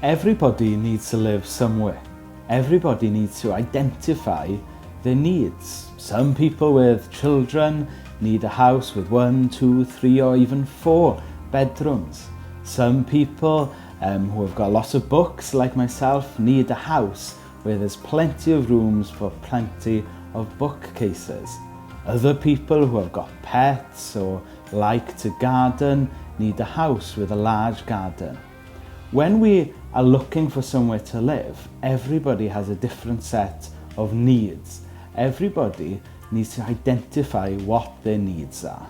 Everybody needs to live somewhere. Everybody needs to identify their needs. Some people with children need a house with 1, 2, 3 or even 4 bedrooms. Some people who have got lots of books like myself need a house where there's plenty of rooms for plenty of bookcases. Other people who have got pets or like to garden need a house with a large garden. When we are looking for somewhere to live, everybody has a different set of needs. Everybody needs to identify what their needs are.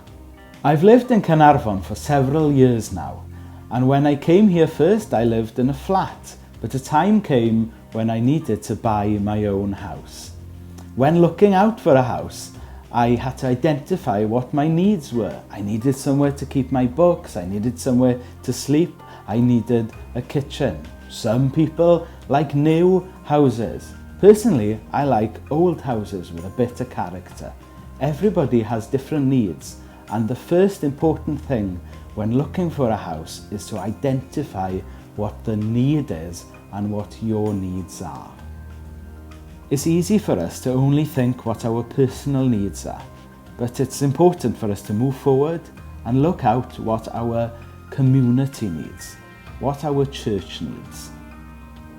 I've lived in Caernarfon for several years now, and when I came here first I lived in a flat, but a time came when I needed to buy my own house. When looking out for a house, I had to identify what my needs were. I needed somewhere to keep my books, I needed somewhere to sleep, I needed a kitchen. Some people like new houses. Personally, I like old houses with a bit of character. Everybody has different needs, and the first important thing when looking for a house is to identify what the need is and what your needs are. It's easy for us to only think what our personal needs are, but it's important for us to move forward and look out what our community needs, what our church needs.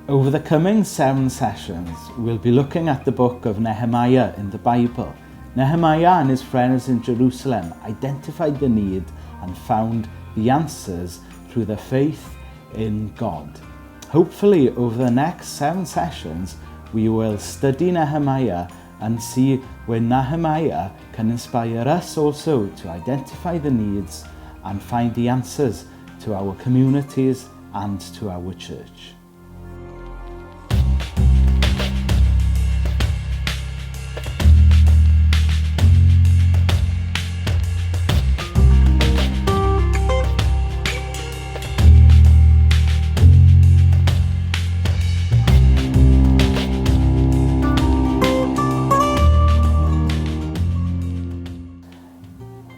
Over the coming 7 sessions, we'll be looking at the book of Nehemiah in the Bible. Nehemiah and his friends in Jerusalem identified the need and found the answers through their faith in God. Hopefully, over the next 7 sessions, we will study Nehemiah and see where Nehemiah can inspire us also to identify the needs and find the answers to our communities and to our church.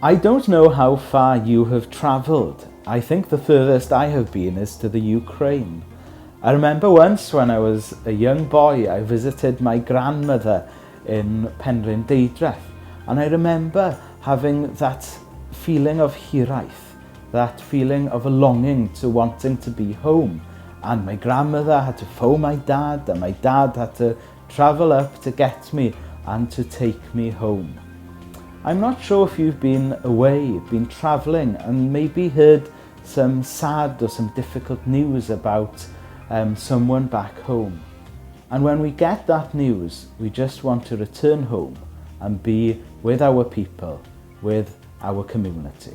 I don't know how far you have travelled. I think the furthest I have been is to the Ukraine. I remember once when I was a young boy, I visited my grandmother in Penrhyn Deidraeth, and I remember having that feeling of hiraeth, that feeling of a longing to wanting to be home. And my grandmother had to phone my dad, and my dad had to travel up to get me and to take me home. I'm not sure if you've been away, been travelling, and maybe heard some sad or some difficult news about someone back home. And when we get that news, we just want to return home and be with our people, with our community.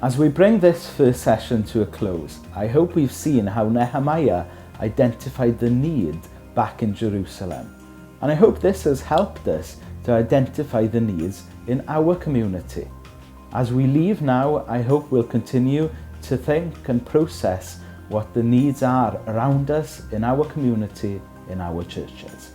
As we bring this first session to a close, I hope we've seen how Nehemiah identified the need back in Jerusalem. And I hope this has helped us to identify the needs in our community. As we leave now, I hope we'll continue to think and process what the needs are around us in our community, in our churches.